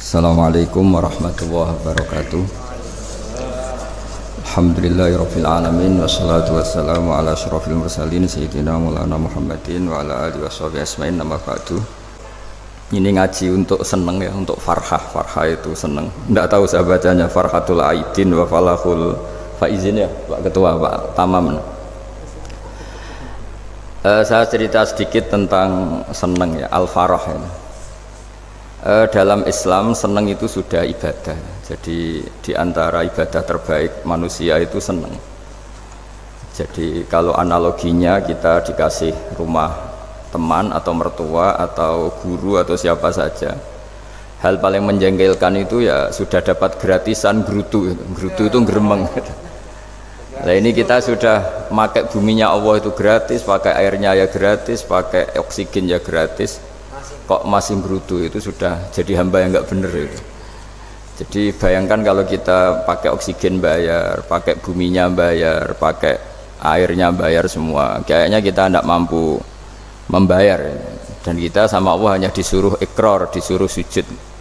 Assalamualaikum warahmatullahi wabarakatuh. Alhamdulillahirabbil alamin wassalatu wassalamu ala asyrofil mursalin sayyidina Maulana Muhammadin wa ala alihi washabihi asma'in nama ba'du. Ini ngaji untuk seneng ya, untuk farhah. Farhah itu seneng. Enggak tahu saya bacanya Farhatul Aidin wa Falahul Faizin ya, Pak Ketua, Pak Tamam. Saya cerita sedikit tentang seneng ya, al-farah ya. Dalam Islam seneng itu sudah ibadah. Jadi di antara ibadah terbaik manusia itu seneng. Jadi kalau analoginya kita dikasih rumah teman atau mertua atau guru atau siapa saja, hal paling menjengkelkan itu ya sudah dapat gratisan gerutu. Gerutu itu geremeng. Nah ini kita sudah pakai buminya Allah itu gratis, pakai airnya ya gratis, pakai oksigen ya gratis, kok masih gerutu, itu sudah jadi hamba yang nggak bener itu. Jadi bayangkan kalau kita pakai oksigen bayar, pakai buminya bayar, pakai airnya bayar semua, kayaknya kita tidak mampu membayar ya. Dan kita sama Allah hanya disuruh ikrar, disuruh sujud.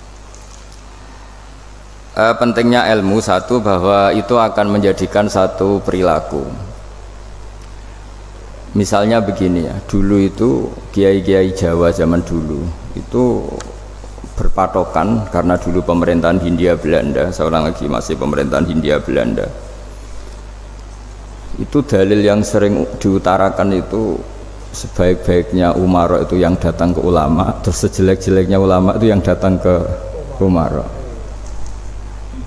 Pentingnya ilmu satu, bahwa itu akan menjadikan satu perilaku. Misalnya begini ya, dulu itu kiai-kiai Jawa zaman dulu itu berpatokan, karena dulu pemerintahan Hindia Belanda, seorang lagi masih pemerintahan Hindia Belanda, itu dalil yang sering diutarakan itu sebaik-baiknya umara itu yang datang ke ulama, terus sejelek-jeleknya ulama itu yang datang ke umara.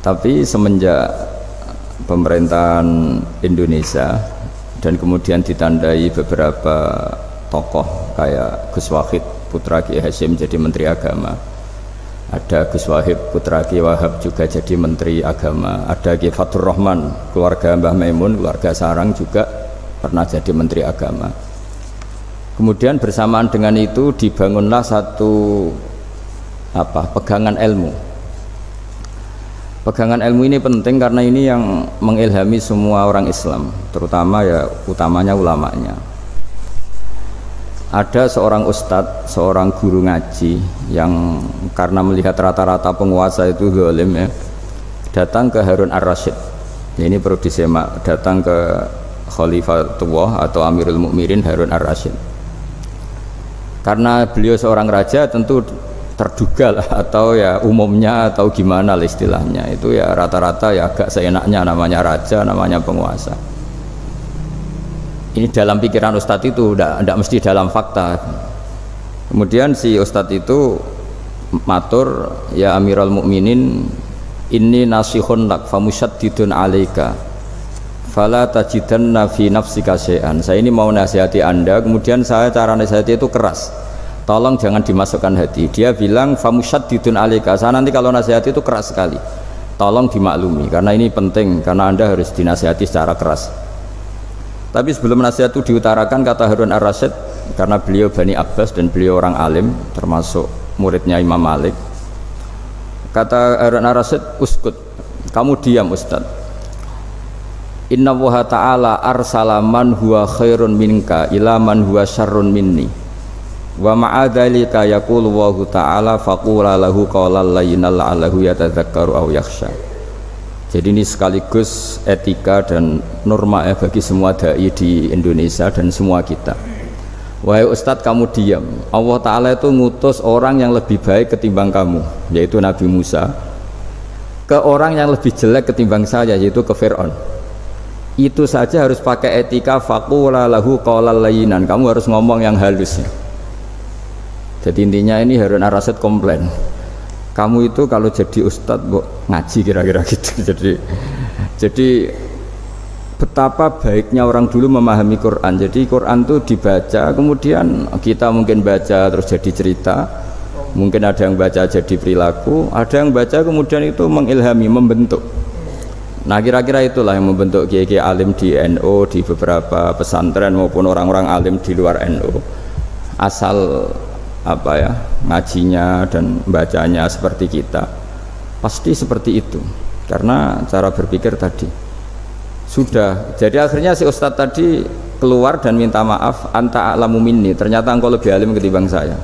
Tapi semenjak pemerintahan Indonesia dan kemudian ditandai beberapa tokoh kayak Gus Wahid putra Ki Hasyim jadi Menteri Agama, ada Gus Wahid putra Ki Wahab juga jadi Menteri Agama, ada Ki Fatur Rahman keluarga Mbah Maimun, keluarga Sarang juga pernah jadi Menteri Agama. Kemudian bersamaan dengan itu dibangunlah satu pegangan ilmu. Pegangan ilmu ini penting karena ini yang mengilhami semua orang Islam, terutama ya utamanya ulamanya. Ada seorang ustadz, seorang guru ngaji yang karena melihat rata-rata penguasa itu zalim ya, datang ke Harun ar-Rasyid. Ya, ini perlu disemak, datang ke Khalifatullah atau Amirul Mukminin Harun ar-Rasyid. Karena beliau seorang raja, tentu terduga lah, atau ya umumnya atau gimana lah istilahnya, itu ya rata-rata ya agak seenaknya, namanya raja, namanya penguasa. Ini dalam pikiran ustadz itu, tidak mesti dalam fakta. Kemudian si ustadz itu matur, ya Amirul Mukminin, inni nasihun lak famusyaddidun alaika fala tajidanna fi nafsika syai'an. Saya ini mau nasihati anda, kemudian saya cara nasihati itu keras, tolong jangan dimasukkan hati. Dia bilang famusyaddidun alaika, saya nanti kalau nasihati itu keras sekali, tolong dimaklumi karena ini penting, karena anda harus dinasihati secara keras. Tapi sebelum nasihat itu diutarakan, kata Harun ar-Rasyid, karena beliau Bani Abbas dan beliau orang alim termasuk muridnya Imam Malik, kata Harun ar-Rasyid, uskut, kamu diam Ustadz. Inna Allaha ta'ala arsala man huwa khairun minka ila man huwa syarrun minni wa ma'adhalika yaqulu Allahu ta'ala faqula lahu qawlan layyinan la'allahu yatadzakkaru aw yakhsha. Jadi ini sekaligus etika dan norma ya bagi semua dai di Indonesia dan semua kita. Wahai Ustadz, kamu diam. Allah Ta'ala itu ngutus orang yang lebih baik ketimbang kamu, yaitu Nabi Musa, ke orang yang lebih jelek ketimbang saya, yaitu ke Fir'aun. Itu saja harus pakai etika, faqula lahu qawlan layyinan, kamu harus ngomong yang halus ya. Jadi intinya ini Harun ar-Rasyid komplain, kamu itu kalau jadi ustadz ngaji kira-kira gitu. Jadi betapa baiknya orang dulu memahami Quran. Jadi Quran itu dibaca, kemudian kita mungkin baca terus jadi cerita, mungkin ada yang baca jadi perilaku, ada yang baca kemudian itu mengilhami, membentuk. Nah kira-kira itulah yang membentuk kiai-kiai alim di NU, di beberapa pesantren maupun orang-orang alim di luar NU, asal ngajinya dan bacanya seperti kita, pasti seperti itu, karena cara berpikir tadi sudah. Jadi akhirnya si ustadz tadi keluar dan minta maaf, anta a'lamu minni, ternyata engkau lebih alim ketimbang saya.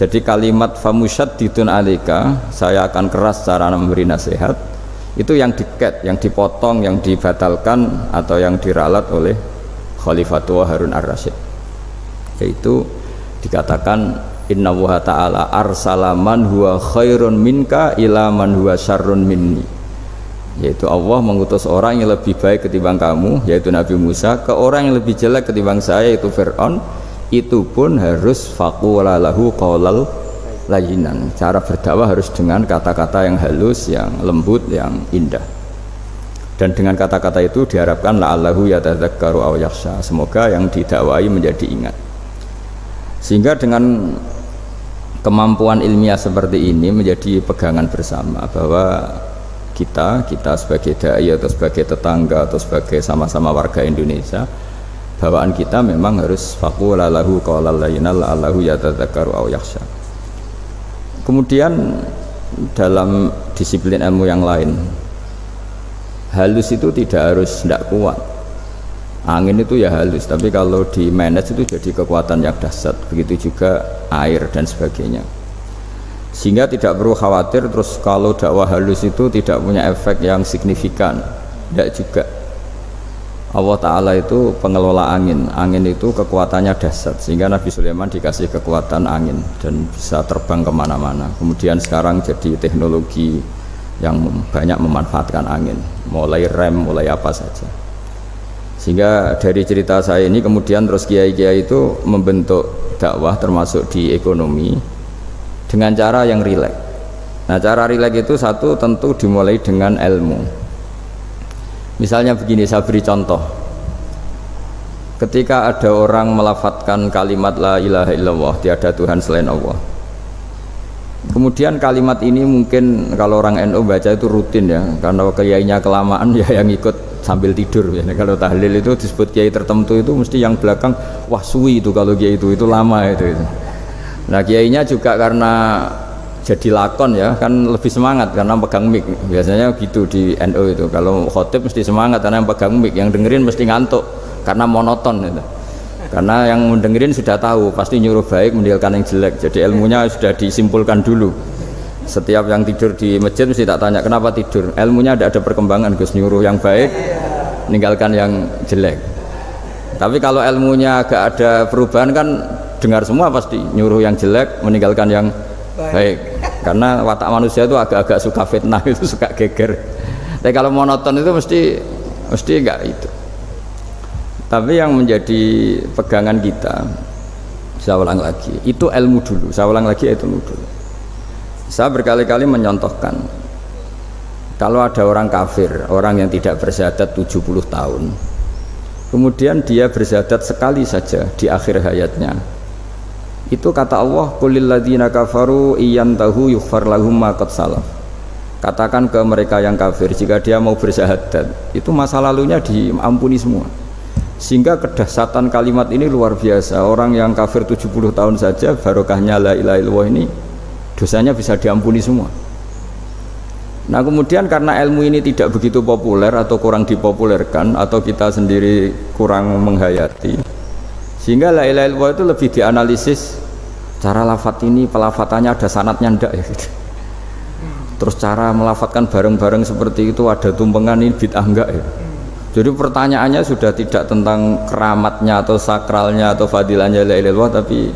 Jadi kalimat famusyaddidun alika, saya akan keras cara memberi nasihat, itu yang diket, yang dipotong, yang dibatalkan atau yang diralat oleh Khalifatul Harun ar-Rasyid. Yaitu dikatakan inna wuha ta'ala arsala man huwa khairun minka ila man huwa syarrun minni. Yaitu Allah mengutus orang yang lebih baik ketimbang kamu, yaitu Nabi Musa, ke orang yang lebih jelek ketimbang saya, yaitu Fir'aun. Itu pun harus faqula lahu qaulal layyinan. Cara berdakwah harus dengan kata-kata yang halus, yang lembut, yang indah. Dan dengan kata-kata itu diharapkan la'allahu yatadzakkaru aw yakhsha. Semoga yang didakwai menjadi ingat. Sehingga dengan kemampuan ilmiah seperti ini menjadi pegangan bersama bahwa kita sebagai dai atau sebagai tetangga atau sebagai sama-sama warga Indonesia, bawaan kita memang harus faqula lahu qaulal layyinan la'allahu yatadzakkaru aw yakhsha. Kemudian dalam disiplin ilmu yang lain, halus itu tidak kuat. Angin itu ya halus, tapi kalau di manage itu jadi kekuatan yang dahsyat. Begitu juga air dan sebagainya. Sehingga tidak perlu khawatir terus kalau dakwah halus itu tidak punya efek yang signifikan. Tidak juga. Allah Ta'ala itu pengelola angin. Angin itu kekuatannya dahsyat, sehingga Nabi Sulaiman dikasih kekuatan angin dan bisa terbang kemana-mana. Kemudian sekarang jadi teknologi yang banyak memanfaatkan angin, mulai rem, mulai apa saja. Sehingga dari cerita saya ini kemudian terus kiai-kiai itu membentuk dakwah termasuk di ekonomi dengan cara yang rileks. Nah, cara rileks itu satu tentu dimulai dengan ilmu. Misalnya begini, saya beri contoh. Ketika ada orang melafadzkan kalimat la ilaha illallah, tiada Tuhan selain Allah. Kemudian kalimat ini mungkin kalau orang NU baca itu rutin ya, karena kiainya kelamaan ya yang ikut sambil tidur ya. Kalau tahlil itu disebut kiai tertentu itu mesti yang belakang wah suwi itu kalau kiai itu lama itu. Nah, kiainya juga karena jadi lakon ya kan lebih semangat karena pegang mic. Biasanya gitu di NU itu, kalau khotib mesti semangat karena yang pegang mic, yang dengerin mesti ngantuk karena monoton itu. Karena yang mendengerin sudah tahu pasti nyuruh baik meninggalkan yang jelek, jadi ilmunya sudah disimpulkan dulu. Setiap yang tidur di masjid mesti tak tanya kenapa tidur, ilmunya ada perkembangan, Gus, nyuruh yang baik meninggalkan yang jelek. Tapi kalau ilmunya agak ada perubahan kan dengar semua pasti nyuruh yang jelek meninggalkan yang baik. Karena watak manusia itu agak-agak suka fitnah, itu suka geger. Tapi kalau monoton itu mesti enggak itu. Tapi yang menjadi pegangan kita, saya ulang lagi, itu ilmu dulu. Saya ulang lagi, itu ilmu dulu. Saya berkali-kali menyontohkan, kalau ada orang kafir, orang yang tidak bersyahadat 70 tahun, kemudian dia bersyahadat sekali saja di akhir hayatnya, itu kata Allah, qulil ladzina kafaru iyantahu yughfar lahum ma qad salaf. Katakan ke mereka yang kafir, jika dia mau bersyahadat, itu masa lalunya diampuni semua. Sehingga kedahsyatan kalimat ini luar biasa. Orang yang kafir 70 tahun saja barokahnya la ilaha illallah ini dosanya bisa diampuni semua. Nah, kemudian karena ilmu ini tidak begitu populer atau kurang dipopulerkan atau kita sendiri kurang menghayati, sehingga la ilaha illallah itu lebih dianalisis cara lafadz ini, pelafatannya ada sanadnya ndak ya gitu. Terus cara melafatkan bareng-bareng seperti itu ada tumpengan ini bid'ah enggak ya. Jadi pertanyaannya sudah tidak tentang keramatnya atau sakralnya atau fadilahnya la ilaha illallah, tapi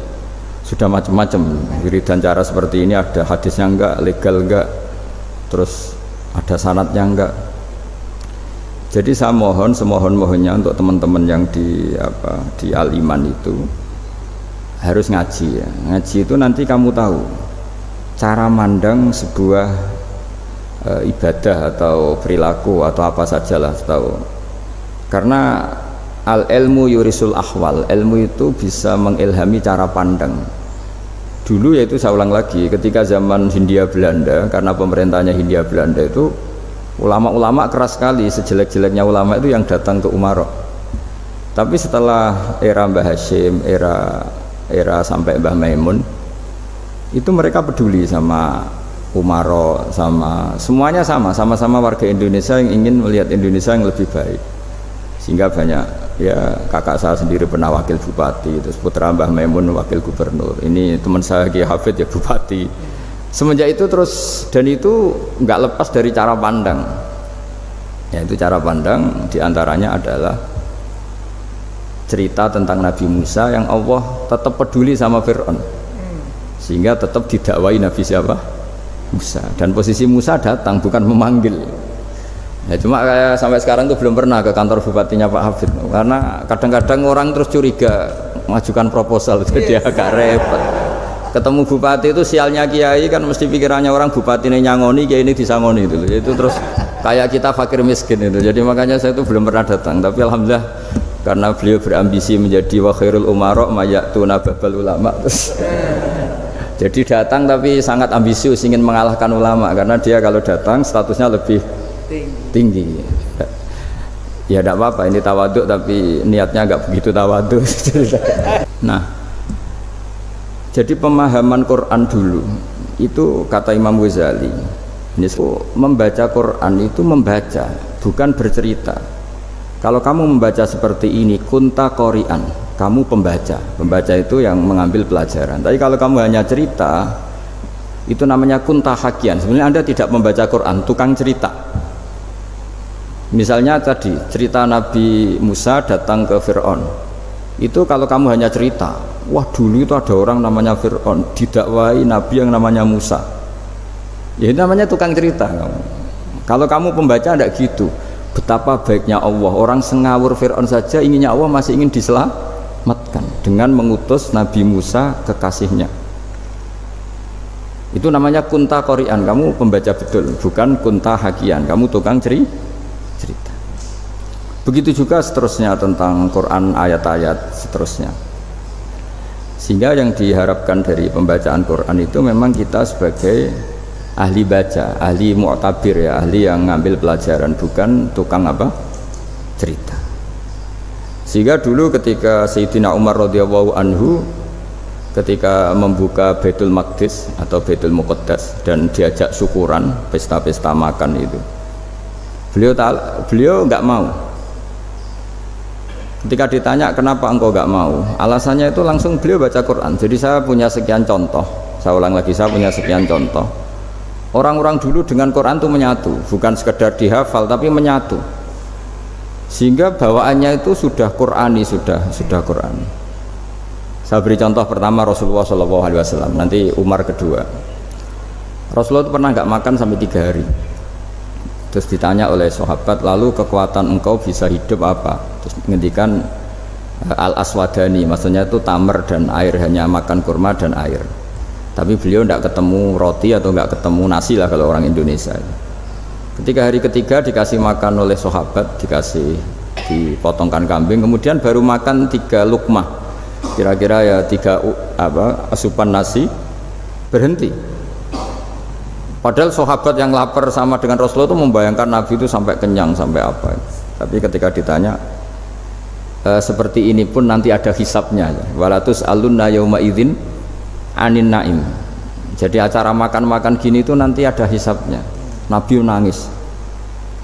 sudah macam-macam. Wiridan cara seperti ini ada hadisnya enggak, legal enggak, terus ada sanadnya enggak. Jadi saya mohon semohon-mohonnya untuk teman-teman yang di Al-Iman itu harus ngaji ya. Ngaji itu nanti kamu tahu cara mandang sebuah ibadah atau perilaku atau apa sajalah tahu. Karena al-ilmu yurisul ahwal, ilmu itu bisa mengilhami cara pandang. Dulu yaitu saya ulang lagi, ketika zaman Hindia Belanda, karena pemerintahnya Hindia Belanda itu ulama-ulama keras sekali, sejelek-jeleknya ulama itu yang datang ke Umarok. Tapi setelah era Mbah Hashim, era sampai Mbah Maimun, itu mereka peduli sama Umarok, sama semuanya sama-sama warga Indonesia yang ingin melihat Indonesia yang lebih baik. Sehingga banyak ya kakak saya sendiri pernah wakil bupati, terus putra Mbah Maimun wakil gubernur, ini teman saya Kiai Hafid ya bupati. Semenjak itu terus, dan itu nggak lepas dari cara pandang, yaitu cara pandang diantaranya adalah cerita tentang Nabi Musa yang Allah tetap peduli sama Fir'aun, sehingga tetap didakwai Nabi siapa? Musa. Dan posisi Musa datang bukan memanggil. Ya cuma kayak sampai sekarang tuh belum pernah ke kantor bupatinya Pak Hafid, karena kadang-kadang orang terus curiga mengajukan proposal, jadi agak repot. Ketemu bupati itu sialnya kiai kan mesti pikirannya orang bupati ini nyangoni, kiai ini disangoni itu terus kayak kita fakir miskin itu. Jadi makanya saya itu belum pernah datang, tapi alhamdulillah karena beliau berambisi menjadi wa khairul umara mayatuna babal ulama terus jadi datang, tapi sangat ambisius ingin mengalahkan ulama, karena dia kalau datang statusnya lebih tinggi. Ya tidak apa-apa, ini tawaduk tapi niatnya agak begitu tawaduk. Nah, jadi pemahaman Quran dulu itu kata Imam Ghazali, ini membaca Quran itu membaca, bukan bercerita. Kalau kamu membaca seperti ini, kunta qori'an, kamu pembaca. Pembaca itu yang mengambil pelajaran. Tapi kalau kamu hanya cerita, itu namanya kunta hakian. Sebenarnya Anda tidak membaca Quran, tukang cerita. Misalnya tadi cerita Nabi Musa datang ke Fir'aun, itu kalau kamu hanya cerita, wah dulu itu ada orang namanya Fir'aun didakwai Nabi yang namanya Musa, ya itu namanya tukang cerita kamu. Kalau kamu pembaca tidak gitu. Betapa baiknya Allah, orang sengawur Fir'aun saja inginnya Allah masih ingin diselamatkan dengan mengutus Nabi Musa kekasihnya. Itu namanya kunta qori'an, kamu pembaca betul, bukan kunta hakian, kamu tukang cerita. Begitu juga seterusnya tentang Quran, ayat-ayat seterusnya. Sehingga yang diharapkan dari pembacaan Quran itu memang kita sebagai ahli baca, ahli mu'tabir ya, ahli yang ngambil pelajaran, bukan tukang apa? Cerita. Sehingga dulu ketika Sayyidina Umar radhiyallahu anhu ketika membuka Baitul Maqdis atau Baitul Muqaddas dan diajak syukuran, pesta-pesta makan itu, beliau nggak mau. Ketika ditanya kenapa engkau nggak mau, alasannya itu langsung beliau baca Quran. Jadi saya punya sekian contoh, saya ulang lagi, saya punya sekian contoh. Orang-orang dulu dengan Quran itu menyatu, bukan sekedar dihafal tapi menyatu, sehingga bawaannya itu sudah Qurani, sudah Qurani. Saya beri contoh pertama Rasulullah SAW, nanti Umar kedua. Rasulullah itu pernah nggak makan sampai 3 hari. Terus ditanya oleh sahabat, lalu kekuatan engkau bisa hidup apa? Terus menghentikan al-aswadani, maksudnya itu tamar dan air, hanya makan kurma dan air. Tapi beliau tidak ketemu roti atau nggak ketemu nasi lah kalau orang Indonesia. Ketika hari ketiga dikasih makan oleh sahabat, dipotongkan kambing, kemudian baru makan 3 lukmah, kira-kira ya 3 asupan nasi, berhenti. Padahal sahabat yang lapar sama dengan Rasulullah itu membayangkan Nabi itu sampai kenyang, sampai apa. Tapi ketika ditanya, seperti ini pun nanti ada hisabnya. Walatus alunna yauma idzin anin naim. Jadi acara makan-makan gini itu nanti ada hisabnya. Nabi nangis.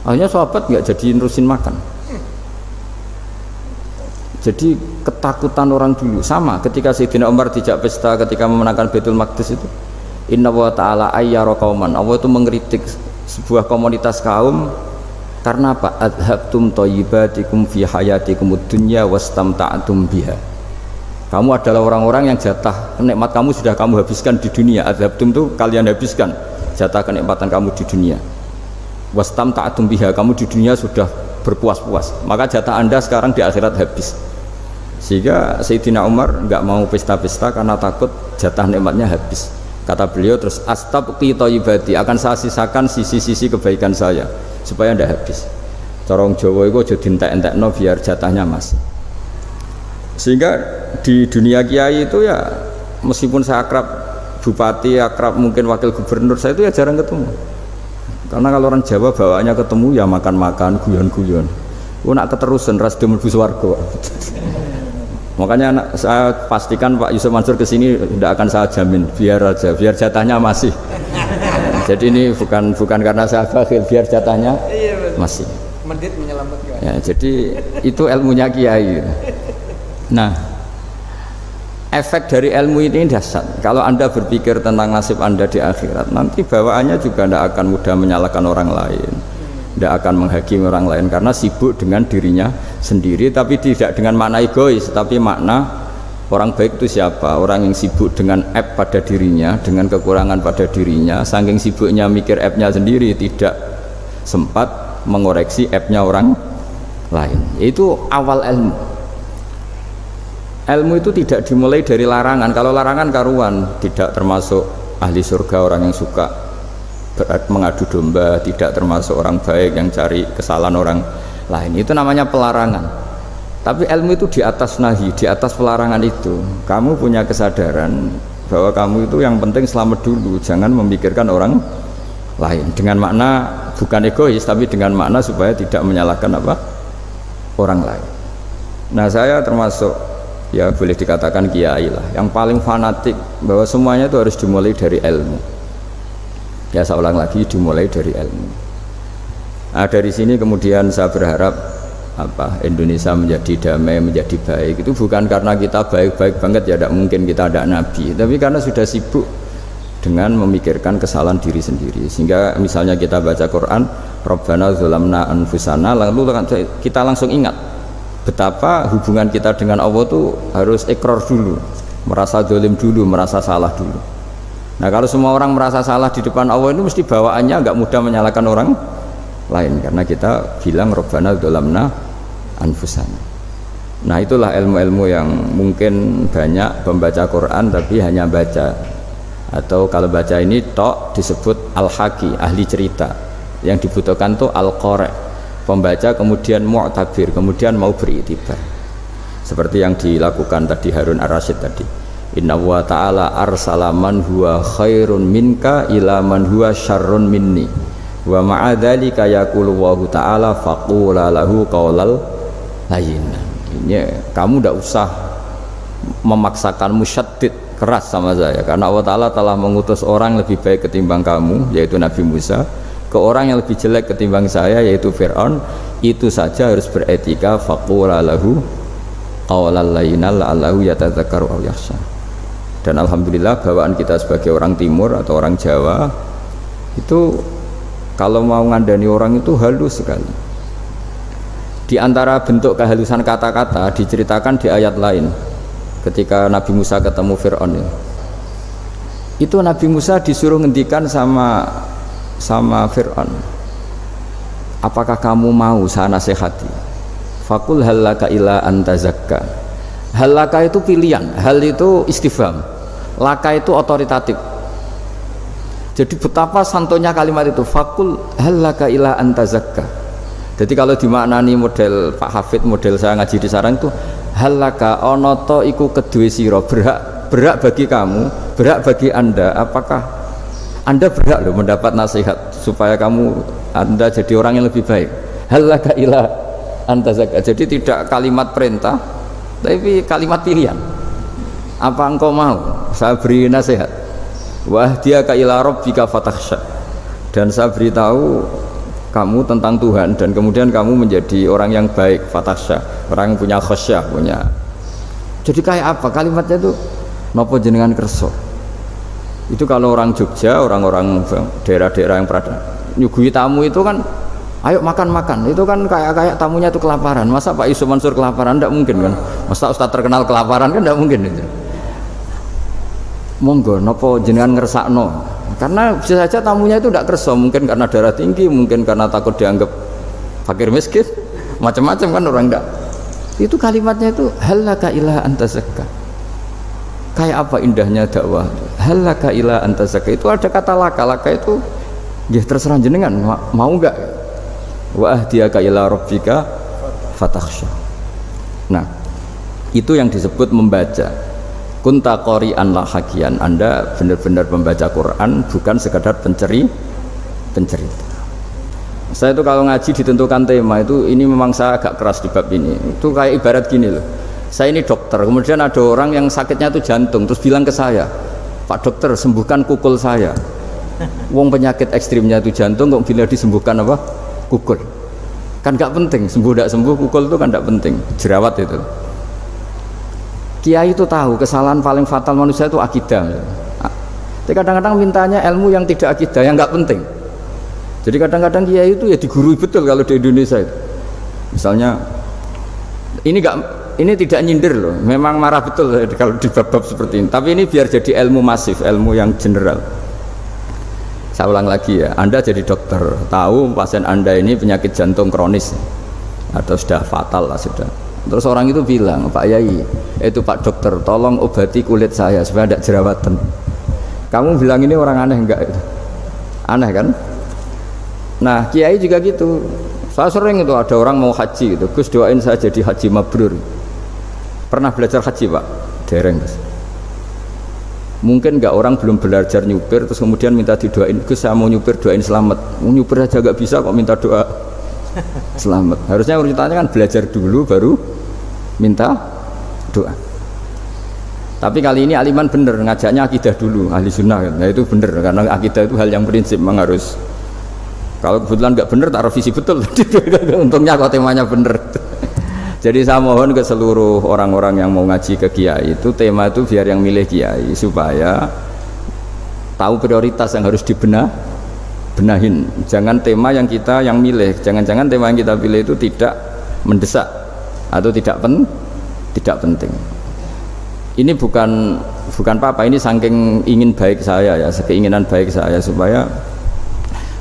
Akhirnya sahabat nggak jadi nerusin makan. Jadi ketakutan orang dulu sama ketika Sayyidina Umar dijak pesta ketika memenangkan Baitul Maqdis itu. Inna wa ta'ala ayyara qauman, Allah itu mengkritik sebuah komunitas kaum karena apa? Adhabtum thayyibatikum fi hayatikum dunya wastamta'tum biha. Kamu adalah orang-orang yang jatah nikmat kamu sudah kamu habiskan di dunia. Adhabtum itu kalian habiskan jatah kenikmatan kamu di dunia. Wastamta'tum biha, kamu di dunia sudah berpuas-puas, maka jatah Anda sekarang di akhirat habis. Sehingga Sayyidina Umar nggak mau pesta-pesta karena takut jatah nikmatnya habis. Kata beliau terus, astabqi thayyibati, akan saya sisakan sisi-sisi kebaikan saya supaya tidak habis. Corong Jawa itu aja dientek-entekno biar jatahnya masih. Sehingga di dunia kiai itu ya meskipun saya akrab bupati, akrab mungkin wakil gubernur, saya itu ya jarang ketemu. Karena kalau orang Jawa bawaannya ketemu ya makan-makan, guyon-guyon. Nak keterusan ras mlebu swarga. Makanya saya pastikan Pak Yusuf Mansur kesini tidak akan saya jamin, biar aja, biar jatahnya masih. Jadi ini bukan karena saya bakhil, biar jatahnya masih. Mendit menyelamatkan. Ya, jadi itu ilmunya kiai. Nah, efek dari ilmu ini dahsyat. Kalau Anda berpikir tentang nasib Anda di akhirat, nanti bawaannya juga tidak akan mudah menyalahkan orang lain, tidak akan menghakimi orang lain karena sibuk dengan dirinya sendiri, tapi tidak dengan makna egois, tapi makna orang baik itu siapa? Orang yang sibuk dengan aib pada dirinya, dengan kekurangan pada dirinya, saking sibuknya mikir aibnya sendiri, tidak sempat mengoreksi aibnya orang lain. Itu awal ilmu. Ilmu itu tidak dimulai dari larangan. Kalau larangan karuan, tidak termasuk ahli surga orang yang suka mengadu domba, tidak termasuk orang baik yang cari kesalahan orang lain. Itu namanya pelarangan. Tapi ilmu itu di atas nahi, di atas pelarangan itu. Kamu punya kesadaran bahwa kamu itu yang penting selamat dulu, jangan memikirkan orang lain, dengan makna bukan egois tapi dengan makna supaya tidak menyalahkan apa orang lain. Nah, saya termasuk ya boleh dikatakan kiai lah yang paling fanatik bahwa semuanya itu harus dimulai dari ilmu. Ya, saya ulang lagi, dimulai dari ilmu. Nah, dari sini kemudian saya berharap Indonesia menjadi damai, menjadi baik. Itu bukan karena kita baik-baik banget, ya tidak mungkin kita ada nabi, tapi karena sudah sibuk dengan memikirkan kesalahan diri sendiri. Sehingga misalnya kita baca Quran, Rabbana dzalamna anfusana, lalu kita langsung ingat betapa hubungan kita dengan Allah itu harus ikrar dulu, merasa zalim dulu, merasa salah dulu. Nah, kalau semua orang merasa salah di depan Allah itu mesti bawaannya nggak mudah menyalahkan orang lain, karena kita bilang Rabbana dzalamna anfusana. Nah, itulah ilmu-ilmu yang mungkin banyak pembaca Quran tapi hanya baca, atau kalau baca ini tok disebut al-haqi, ahli cerita. Yang dibutuhkan tuh al-qari, pembaca kemudian mu'tabir, kemudian mau beriktibar, seperti yang dilakukan tadi Harun ar-Rasyid tadi. Inna wa ta'ala arsala man huwa khairun minka ila man huwa syarrun minni wa ma'adzalika yaqulu wa ta'ala faqula lahu qaulal layyin. Ini kamu tidak usah memaksakan musyaddid keras sama saya, karena Allah Ta'ala telah mengutus orang lebih baik ketimbang kamu, yaitu Nabi Musa, ke orang yang lebih jelek ketimbang saya, yaitu Fir'aun. Itu saja harus beretika. Faqula lahu qawlal layyinal la'allahu yatadzakkaru aw yakhsha. Dan alhamdulillah bawaan kita sebagai orang timur atau orang Jawa itu kalau mau ngandani orang itu halus sekali. Di antara bentuk kehalusan kata-kata diceritakan di ayat lain. Ketika Nabi Musa ketemu Fir'aun itu Nabi Musa disuruh ngendikan sama Fir'aun, apakah kamu mau saya nasihati? Fakul halaka ila antazakka. Halaka itu pilihan, hal itu istifham, laka itu otoritatif. Jadi betapa santonya kalimat itu, fakul halaka ila antazakka. Jadi kalau dimaknani model Pak Hafid, model saya ngaji di sarang itu, halaka onoto iku kedue siro, berhak bagi kamu, berhak bagi anda, apakah anda berhak loh mendapat nasihat supaya anda jadi orang yang lebih baik. Halaka ila antazakka. Jadi tidak kalimat perintah tapi kalimat pilihan. Apa engkau mau saya beri nasihat? Wahdiyaka ila rabbika fatakhsha. Dan saya beritahu kamu tentang Tuhan dan kemudian kamu menjadi orang yang baik, fatakhsha, orang yang punya khasyah, punya. Jadi kayak apa kalimatnya itu? Nopo jenengan kerso. Itu kalau orang Jogja, orang-orang daerah-daerah yang pada nyuguhi tamu itu kan, ayo makan-makan. Itu kan kayak tamunya itu kelaparan. Masa Pak Yusuf Mansur kelaparan? Tidak mungkin kan. Masa Ustaz terkenal kelaparan kan tidak mungkin itu. Monggo nopo jenengan ngersakno. Karena bisa saja tamunya itu tidak kerso, mungkin karena darah tinggi, mungkin karena takut dianggap fakir miskin, macam-macam kan orang enggak. Itu kalimatnya itu halaka ila antazakka. Kayak apa indahnya dakwah. Halaka ila antazakka itu ada kata laka itu ya terserah jenengan mau enggak. Wa ahdiyaka ila rabbika fatakhsha. Nah, itu yang disebut membaca. Kunta qori'an la hakian, Anda benar-benar membaca Quran, bukan sekadar pencerita. Saya itu kalau ngaji ditentukan tema itu, ini memang saya agak keras di bab ini. Itu kayak ibarat gini loh, saya ini dokter, kemudian ada orang yang sakitnya itu jantung, terus bilang ke saya, Pak dokter sembuhkan kukul saya. Wong penyakit ekstrimnya itu jantung, kok bila disembuhkan apa? Kukul. Kan gak penting, sembuh tidak sembuh, pukul itu kan gak penting, jerawat itu. Kiai itu tahu kesalahan paling fatal manusia itu akidah. Tapi kadang-kadang mintanya ilmu yang tidak akidah, yang gak penting. Jadi kadang-kadang kiai itu ya digurui betul kalau di Indonesia itu. Misalnya ini tidak nyindir loh, memang marah betul kalau di bab-bab seperti ini. Tapi ini biar jadi ilmu masif, ilmu yang general. Saya ulang lagi ya, Anda jadi dokter, tahu pasien Anda ini penyakit jantung kronis atau sudah fatal lah sudah. Terus orang itu bilang, Pak Yai, itu Pak dokter, tolong obati kulit saya supaya tidak jerawatan. Kamu bilang ini orang aneh enggak? Aneh kan? Nah, kiai juga gitu. Saya sering itu ada orang mau haji gitu, Gus doain saya jadi haji mabrur. Pernah belajar haji Pak? Dereng. Mungkin enggak orang belum belajar nyupir terus kemudian minta didoain, Gus saya mau nyupir doain selamat. Mau nyupir aja enggak bisa kok minta doa selamat. Harusnya urutannya kan belajar dulu baru minta doa. Tapi kali ini aliman bener ngajaknya akidah dulu, ahli sunnah kan. Nah itu bener karena akidah itu hal yang prinsip memang harus. Kalau kebetulan nggak bener tak revisi betul. Untungnya kok temanya bener. Jadi saya mohon ke seluruh orang-orang yang mau ngaji ke kiai itu tema itu biar yang milih kiai supaya tahu prioritas yang harus benahin. Jangan tema yang kita yang milih, jangan-jangan tema yang kita pilih itu tidak mendesak atau tidak penting. Ini bukan apa-apa, ini saking ingin baik saya ya, keinginan baik saya supaya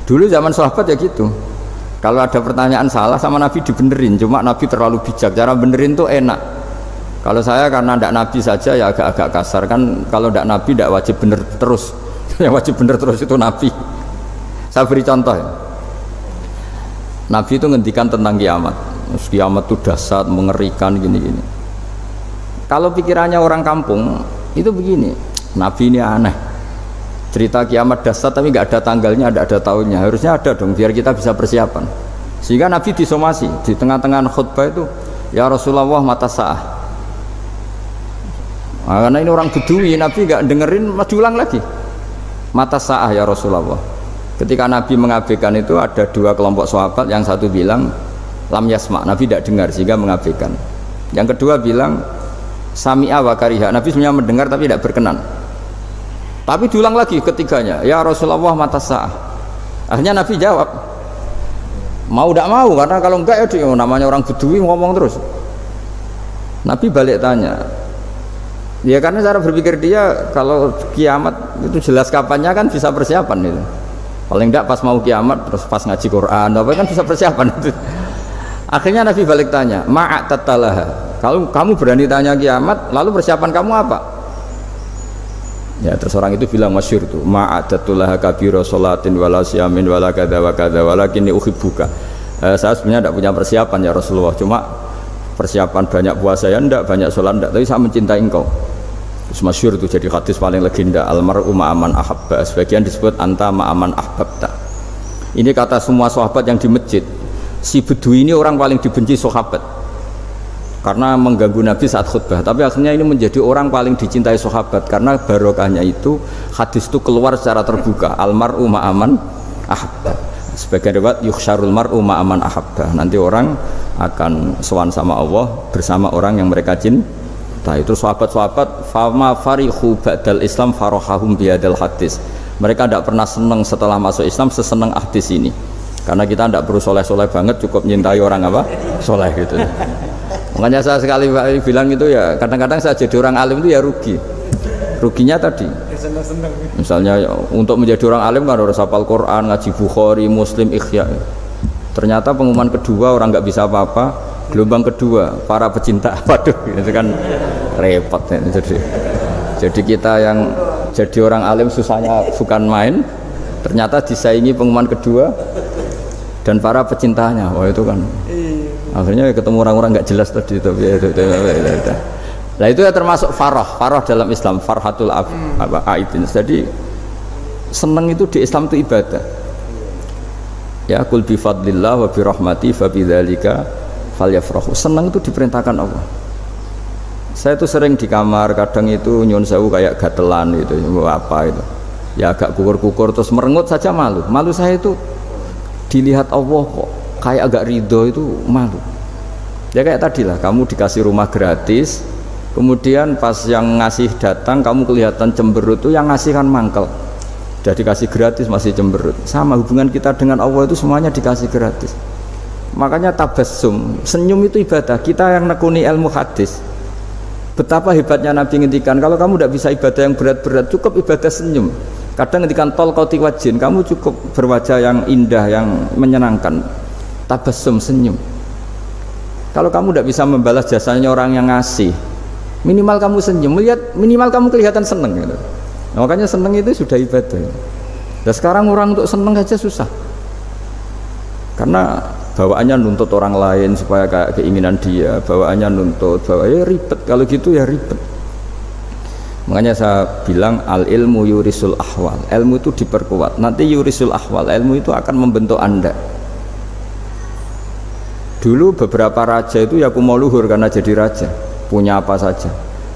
dulu zaman sahabat ya gitu. Kalau ada pertanyaan salah sama Nabi dibenerin, cuma Nabi terlalu bijak, cara benerin tuh enak. Kalau saya karena tidak Nabi saja ya agak-agak kasar kan, kalau tidak Nabi tidak wajib bener terus. Yang wajib bener terus itu Nabi. Saya beri contoh ya. Nabi itu ngendikan tentang kiamat. Kiamat itu dahsyat, mengerikan gini-gini. Kalau pikirannya orang kampung itu begini, Nabi ini aneh. Cerita kiamat dahsyat tapi nggak ada tanggalnya, ada tahunnya. Harusnya ada dong biar kita bisa persiapan. Sehingga Nabi disomasi di tengah-tengah khutbah itu, ya Rasulullah mata sa'ah. Nah, karena ini orang Bedui, Nabi nggak dengerin, maju ulang lagi. Mata sa'ah ya Rasulullah. Ketika Nabi mengabaikan itu ada dua kelompok sahabat, yang satu bilang lam yasma, Nabi tidak dengar sehingga mengabaikan. Yang kedua bilang sami'a wa kariha, Nabi sebenarnya mendengar tapi tidak berkenan. Tapi diulang lagi ketiganya, ya Rasulullah mata sa'ah. Akhirnya Nabi jawab, mau tidak mau, karena kalau enggak ya dia, namanya orang Bedui ngomong terus. Nabi balik tanya, ya karena cara berpikir dia kalau kiamat itu jelas kapannya kan bisa persiapan itu. Paling enggak pas mau kiamat terus pas ngaji Quran apa kan bisa persiapan itu. Akhirnya Nabi balik tanya, ma'atatalaha, kalau kamu berani tanya kiamat lalu persiapan kamu apa? Ya terus orang itu bilang masyhur tuh, ma'adatullah kabira sholatin wala siyamin wala kadza wa kadza walakinni uhibbuka. Saya sebenarnya tidak punya persiapan ya Rasulullah, cuma persiapan banyak puasa ya enggak, banyak sholat enggak, tapi saya mencintai engkau. Terus masyhur itu jadi hadis paling legenda, almar'u ma'aman ahabba, sebagian disebut anta ma'aman ahbabta. Ini kata semua sahabat yang di masjid. Si Bedui ini orang paling dibenci sahabat karena mengganggu Nabi saat khutbah, tapi akhirnya ini menjadi orang paling dicintai sahabat karena barokahnya itu hadis itu keluar secara terbuka, almar'u ma'aman ahabba. Sebagai riwayat yuhsyarul mar'u ma'aman ahabba, nanti orang akan sowan sama Allah bersama orang yang mereka cinta. Itu sahabat-sahabat fama farihu ba'dal Islam farahahum bihadal hadis. Mereka tidak pernah senang setelah masuk Islam sesenang hadis ini, karena kita tidak perlu soleh-soleh banget, cukup nyintai orang apa soleh gitu. Makanya saya sekali bilang itu ya, kadang-kadang saya jadi orang alim itu ya ruginya tadi misalnya untuk menjadi orang alim kan harus hafal Quran, ngaji Bukhari, Muslim, Ikhya. Ternyata pengumuman kedua orang nggak bisa apa-apa, gelombang kedua para pecinta, waduh itu kan repot ya. Jadi kita yang jadi orang alim susahnya bukan main, ternyata disaingi pengumuman kedua dan para pecintanya. Wah itu kan akhirnya ketemu orang-orang nggak jelas tadi itu. Nah itu ya termasuk farah dalam Islam, farhatul aidin. Jadi seneng itu di Islam itu ibadah. Ya kul bi fadlillah wa bi rahmati fa bidzalika falyafrahu. Seneng itu diperintahkan Allah. Saya itu sering di kamar, kadang itu nyun sewu kayak gatelan gitu, apa itu. Ya agak kukur-kukur terus merengut saja malu. Malu saya itu dilihat Allah kok kayak agak ridho itu malu. Ya kayak tadi lah, kamu dikasih rumah gratis, kemudian pas yang ngasih datang kamu kelihatan cemberut, itu yang ngasih kan mangkel. Udah dikasih gratis masih cemberut. Sama hubungan kita dengan Allah itu semuanya dikasih gratis. Makanya tabassum, senyum itu ibadah. Kita yang nekuni ilmu hadis, betapa hebatnya Nabi ngendikan, kalau kamu tidak bisa ibadah yang berat-berat, cukup ibadah senyum. Kadang ngendikan tol qati wajhin, kamu cukup berwajah yang indah, yang menyenangkan. Tabassum, senyum. Kalau kamu tidak bisa membalas jasanya orang yang ngasih, minimal kamu senyum, minimal kamu kelihatan seneng gitu. Nah, makanya seneng itu sudah ibadah. Dan sekarang orang untuk seneng aja susah, karena bawaannya nuntut orang lain supaya kayak keinginan dia, bawaannya nuntut, ya ribet. Kalau gitu ya ribet. Makanya saya bilang al ilmu yurisul ahwal, ilmu itu diperkuat. Nanti yurisul ahwal, ilmu itu akan membentuk Anda. Dulu beberapa raja itu ya mau luhur karena jadi raja, punya apa saja.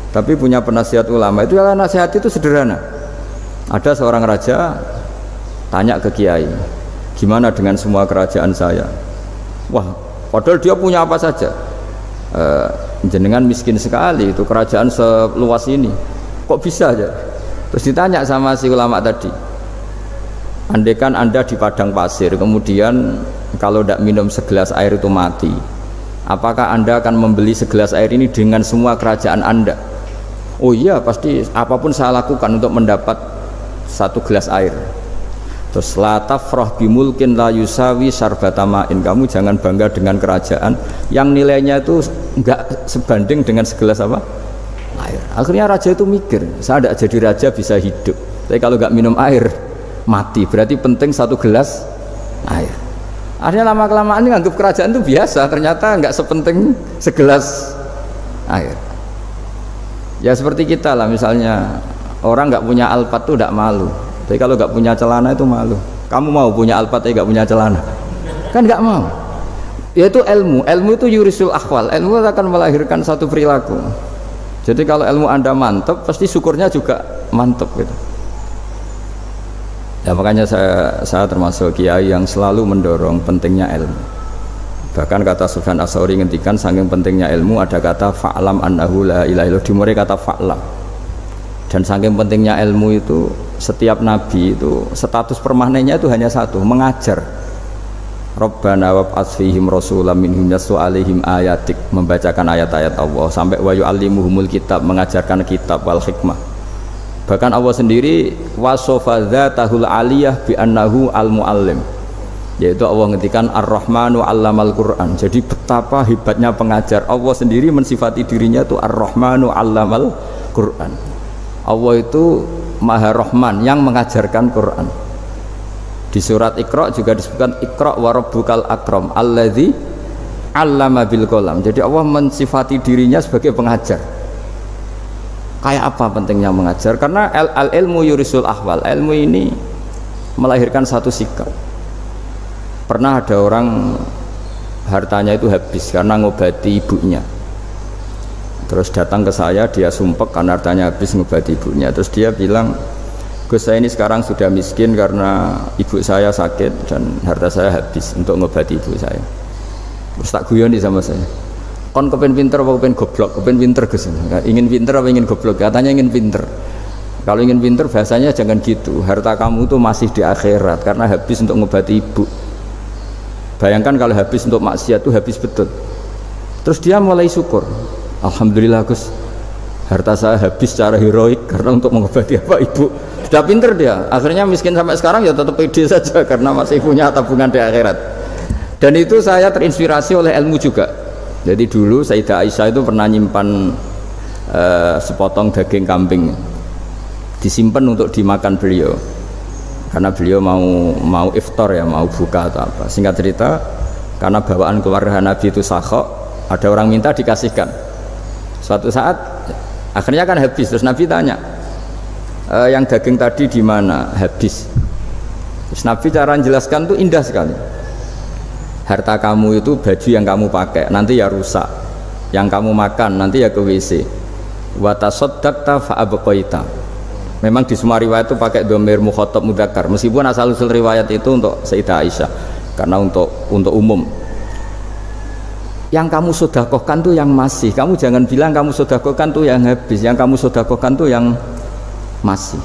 Tapi punya penasihat ulama itu, ya nasihat itu sederhana. Ada seorang raja tanya ke kiai, gimana dengan semua kerajaan saya? Wah, padahal dia punya apa saja. Jenengan miskin sekali, itu kerajaan seluas ini, kok bisa aja? Terus ditanya sama si ulama tadi, andaikan Anda di padang pasir, kemudian kalau tidak minum segelas air itu mati, apakah Anda akan membeli segelas air ini dengan semua kerajaan Anda? Oh iya, pasti apapun saya lakukan untuk mendapat satu gelas air. Terus la tafrah bimulkin la yusawi sarbatamain, kamu jangan bangga dengan kerajaan yang nilainya itu enggak sebanding dengan segelas apa? Air. Akhirnya raja itu mikir, saya tidak jadi raja bisa hidup, tapi kalau enggak minum air mati, berarti penting satu gelas air. Akhirnya lama-kelamaan ini anggap kerajaan itu biasa, ternyata enggak sepenting segelas air. Ya seperti kita lah, misalnya orang nggak punya alpat tuh tidak malu, tapi kalau nggak punya celana itu malu. Kamu mau punya alpat tapi nggak punya celana, kan nggak mau. Yaitu ilmu itu yurisul ahwal, ilmu akan melahirkan satu perilaku. Jadi kalau ilmu Anda mantap, pasti syukurnya juga mantap gitu. Ya makanya saya termasuk kiai yang selalu mendorong pentingnya ilmu. Bahkan kata Sufyan Ats-Tsauri ngendikan saking pentingnya ilmu, ada kata fa'lam annahu la ilaha illallah, dimulai kata fa'lam. Dan saking pentingnya ilmu itu, setiap nabi itu status permanennya itu hanya satu, mengajar. Rabbana wab'ats fihim rasulam minhum yatlu 'alaihim ayatik, membacakan ayat-ayat Allah, sampai wa yu'allimuhumul kitab, mengajarkan kitab wal hikmah. Bahkan Allah sendiri wasofa dzatahul 'aliyah bi annahu al-muallim, yaitu Allah ngendikan Ar-Rahmanu 'allamal Qur'an. Jadi betapa hebatnya pengajar. Allah sendiri mensifati dirinya itu Ar-Rahmanu 'allamal Qur'an. Allah itu Maha Rahman yang mengajarkan Quran. Di surat Iqra juga disebutkan Iqra wa rabbukal akram alladzi 'allama bil qalam. Jadi Allah mensifati dirinya sebagai pengajar. Kayak apa pentingnya mengajar? Karena al-ilmu yurisul ahwal. Ilmu ini melahirkan satu sikap. Pernah ada orang hartanya itu habis karena ngobati ibunya, terus datang ke saya, dia sumpek karena hartanya habis ngobati ibunya. Terus dia bilang, Gus, saya ini sekarang sudah miskin karena ibu saya sakit dan harta saya habis untuk ngobati ibu saya. Terus tak guyoni sama saya, kon kepen pinter apa kepen goblok? Kepen pinter Gus, ingin pinter apa ingin goblok? Katanya ingin pinter. Kalau ingin pinter bahasanya jangan gitu, harta kamu itu masih di akhirat karena habis untuk ngobati ibu. Bayangkan kalau habis untuk maksiat itu habis betul. Terus dia mulai syukur, alhamdulillah Gus, harta saya habis secara heroik karena untuk mengobati apa ibu. Sudah pinter dia, akhirnya miskin sampai sekarang ya tetap pede saja karena masih punya tabungan di akhirat. Dan itu saya terinspirasi oleh ilmu juga. Jadi dulu Sayyidah Aisyah itu pernah nyimpan sepotong daging kambing, disimpan untuk dimakan beliau. Karena beliau mau iftar ya, mau buka atau apa. Singkat cerita, karena bawaan keluarga Nabi itu sakhok, ada orang minta dikasihkan. Suatu saat akhirnya kan habis. Terus Nabi tanya, yang daging tadi di mana? Habis. Terus Nabi cara menjelaskan tuh indah sekali. Harta kamu itu baju yang kamu pakai nanti ya rusak, yang kamu makan nanti ya ke WC. Wa tasaddaqta fa abqaita. Memang di semua riwayat itu pakai dhamir mukhatab mudzakkar, meskipun asal usul riwayat itu untuk Sayyidah Aisyah. karena untuk umum. Yang kamu sodakohkan tuh yang masih, kamu jangan bilang kamu sodakohkan tuh yang habis, yang kamu sodakohkan tuh yang masih.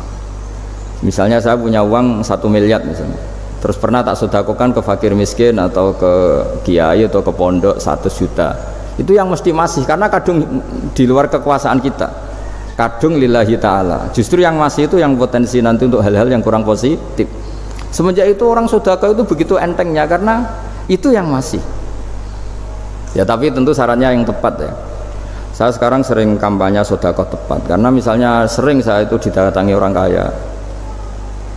Misalnya saya punya uang 1 miliar misalnya, terus pernah tak sodakohkan ke fakir miskin atau ke kiai atau ke pondok 100 juta, itu yang mesti masih, karena kadung di luar kekuasaan kita, kadung lillahi ta'ala. Justru yang masih itu yang potensi nanti untuk hal-hal yang kurang positif. Semenjak itu orang sedekah itu begitu entengnya, karena itu yang masih. Ya tapi tentu syaratnya yang tepat ya. Saya sekarang sering kampanye sedekah tepat, karena misalnya sering saya itu didatangi orang kaya,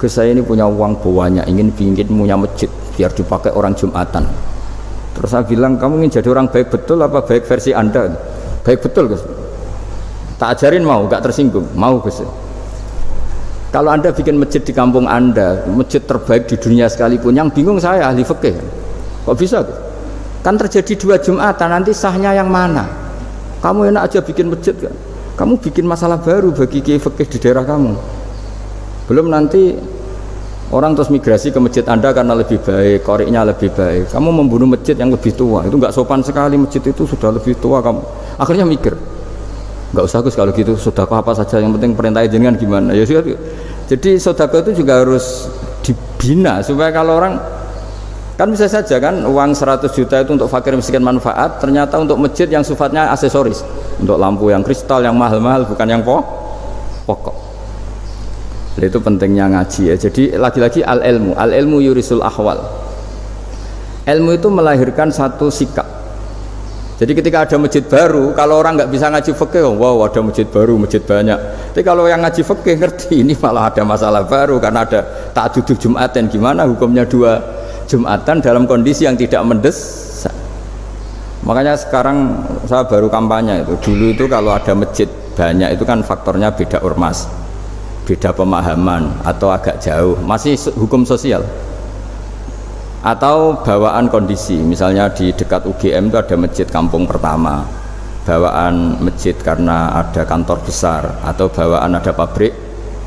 ke saya ini punya uang banyak, ingin punya masjid biar dipakai orang Jumatan. Terus saya bilang, kamu ingin jadi orang baik betul apa baik versi Anda? Baik betul Gus. Tak ajarin mau, gak tersinggung, mau Gus. Kalau Anda bikin masjid di kampung Anda, masjid terbaik di dunia sekalipun, yang bingung saya ahli fikih. Kok bisa Gus? Kan terjadi 2 Jumatan, nanti sahnya yang mana? Kamu enak aja bikin masjid kan? Kamu bikin masalah baru bagi kiai fikih di daerah kamu. Belum nanti orang terus migrasi ke masjid Anda karena lebih baik, koriknya lebih baik. Kamu membunuh masjid yang lebih tua, itu nggak sopan sekali, masjid itu sudah lebih tua kamu. Akhirnya mikir, nggak usah Gus kalau gitu, sedekah apa saja, yang penting perintah jenengan gimana. Ya sudah. Jadi sedekah itu juga harus dibina supaya kalau orang, kan bisa saja kan uang 100 juta itu untuk fakir miskin manfaat, ternyata untuk masjid yang sifatnya aksesoris, untuk lampu yang kristal yang mahal-mahal, bukan yang pokok. Jadi itu pentingnya ngaji ya. Jadi lagi-lagi al-ilmu yurisul ahwal. Ilmu itu melahirkan satu sikap. Jadi ketika ada masjid baru, kalau orang nggak bisa ngaji fikih, wow ada masjid baru, masjid banyak. Tapi kalau yang ngaji fikih ngerti ini malah ada masalah baru karena ada ta'dudul Jumatan. Gimana hukumnya 2 Jumatan dalam kondisi yang tidak mendesak? Makanya sekarang saya baru kampanye itu. Dulu itu kalau ada masjid banyak itu kan faktornya beda ormas, beda pemahaman atau agak jauh, masih hukum sosial atau bawaan kondisi. Misalnya di dekat UGM itu ada masjid kampung pertama, bawaan masjid karena ada kantor besar, atau bawaan ada pabrik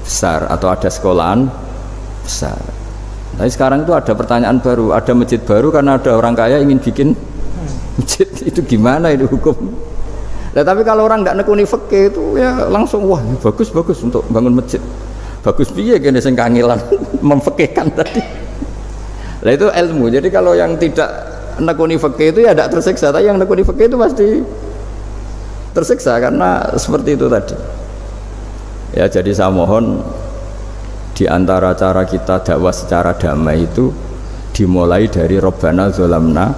besar, atau ada sekolahan besar. Tapi sekarang itu ada pertanyaan baru, ada masjid baru karena ada orang kaya ingin bikin masjid. Itu gimana itu hukum? Nah, tapi kalau orang nggak nekuni fikih itu ya langsung wah bagus untuk bangun masjid. Bagus piye kene sing kangelan memfikihkan tadi. Nah itu ilmu. Jadi kalau yang tidak nekuni fikih itu ya tidak tersiksa, tapi yang nekuni fikih itu pasti tersiksa karena seperti itu tadi. Ya jadi saya mohon di antara cara kita dakwah secara damai itu dimulai dari Rabbana zalamna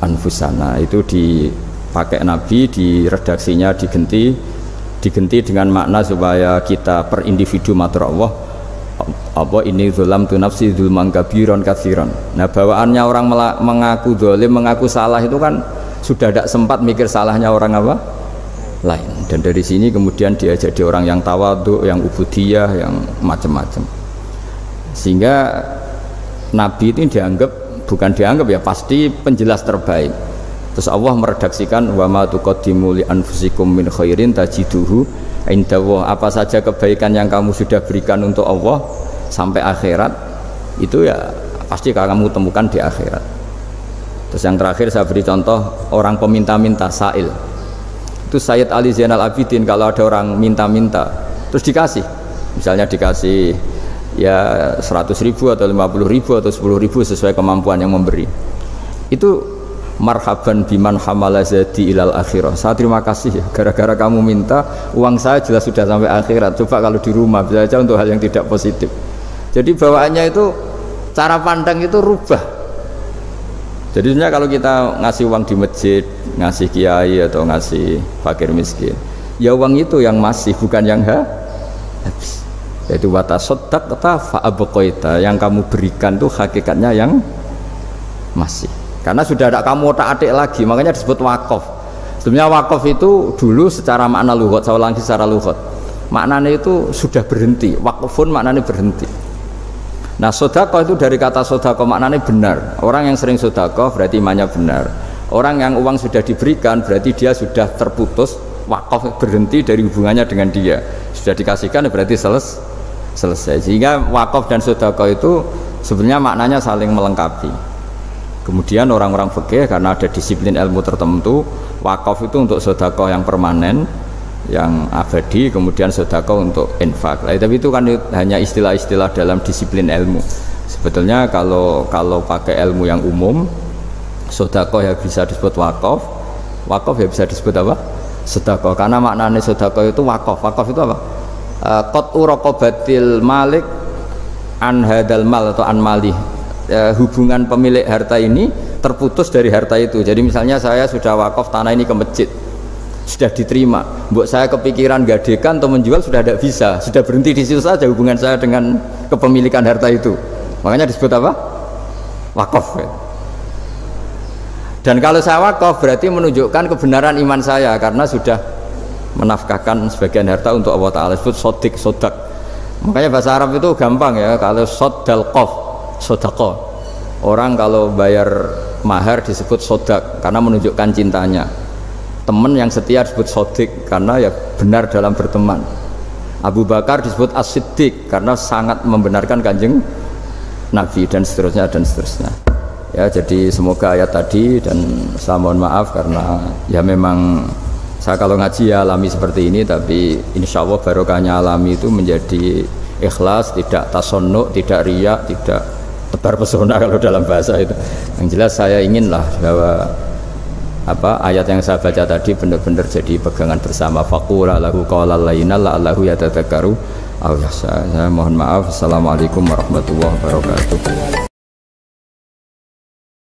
anfusana, itu dipakai Nabi, di redaksinya diganti dengan makna supaya kita per individu matur Allah apa ini zulam tu nafsi zulman kabiron katsiran. Nah bawaannya orang mengaku zalim, mengaku salah itu kan sudah tidak sempat mikir salahnya orang apa lain, dan dari sini kemudian dia jadi orang yang tawadhu, yang ubudiyah, yang macam-macam, sehingga Nabi ini bukan dianggap ya, pasti penjelas terbaik. Terus Allah meredaksikan wa ma tuqaddimu li anfusikum min khairin tajiduhu indallah, apa saja kebaikan yang kamu sudah berikan untuk Allah sampai akhirat itu ya pasti kamu temukan di akhirat. Terus yang terakhir saya beri contoh orang peminta-minta, sa'il. Itu Sayyid Ali Zainal Abidin, kalau ada orang minta-minta terus dikasih, misalnya dikasih ya 100.000 atau 50.000 atau 10.000 sesuai kemampuan yang memberi, itu marhaban biman hamala zadi ilal akhirah, saya terima kasih ya, gara-gara kamu minta uang saya jelas sudah sampai akhirat. Coba kalau di rumah bisa saja untuk hal yang tidak positif. Jadi bawaannya itu cara pandang itu rubah. Jadi sebenarnya kalau kita ngasih uang di masjid, ngasih kiai atau ngasih fakir miskin, ya uang itu yang masih, bukan yang habis. Yaitu watasoddaqta fa'abqaita, yang kamu berikan itu hakikatnya yang masih. Karena sudah ada kamu otak-atik lagi, makanya disebut wakaf. Sebenarnya wakaf itu dulu secara makna lughat, saya ulangi secara lughat, maknanya itu sudah berhenti. Wakfun maknanya berhenti. Nah sedekah itu dari kata sedekah maknanya benar. Orang yang sering sedekah berarti imannya benar. Orang yang uang sudah diberikan berarti dia sudah terputus, wakaf berhenti dari hubungannya dengan dia. Sudah dikasihkan berarti selesai. Sehingga wakaf dan sedekah itu sebenarnya maknanya saling melengkapi. Kemudian orang-orang fikih karena ada disiplin ilmu tertentu, wakaf itu untuk sedekah yang permanen, yang abadi, kemudian sedekah untuk infak. Tapi itu kan hanya istilah-istilah dalam disiplin ilmu. Sebetulnya kalau pakai ilmu yang umum, sedekah ya bisa disebut wakaf, wakaf ya bisa disebut apa? Sedekah. Karena maknanya sedekah itu wakaf. Wakaf itu apa? Qat'u raqabatil malik an hadal mal atau an malih. Hubungan pemilik harta ini terputus dari harta itu. Jadi misalnya saya sudah wakaf tanah ini ke masjid, sudah diterima, buat saya kepikiran gadekan atau menjual sudah tidak bisa, sudah berhenti di situ saja hubungan saya dengan kepemilikan harta itu. Makanya disebut apa? Wakaf. Dan kalau saya wakaf berarti menunjukkan kebenaran iman saya karena sudah menafkahkan sebagian harta untuk Allah Ta'ala. Disebut sodik, sodak. Makanya bahasa Arab itu gampang ya, kalau sodal qaf, sodako. Orang kalau bayar mahar disebut sodak karena menunjukkan cintanya. Teman yang setia disebut sodik karena ya benar dalam berteman. Abu Bakar disebut as-siddiq karena sangat membenarkan kanjeng Nabi, dan seterusnya dan seterusnya. Ya, jadi semoga ayat tadi, dan saya mohon maaf karena ya memang saya kalau ngaji ya alami seperti ini, tapi insya Allah barokahnya alami itu menjadi ikhlas, tidak tasonnuk, tidak riak, tidak tebar pesona kalau dalam bahasa itu. Yang jelas saya inginlah bahwa ayat yang saya baca tadi benar-benar jadi pegangan bersama. Faqula lahu qawlan layyinan la'allahu yatadzakkaru aw yakhsha. Saya mohon maaf. Assalamualaikum warahmatullahi wabarakatuh.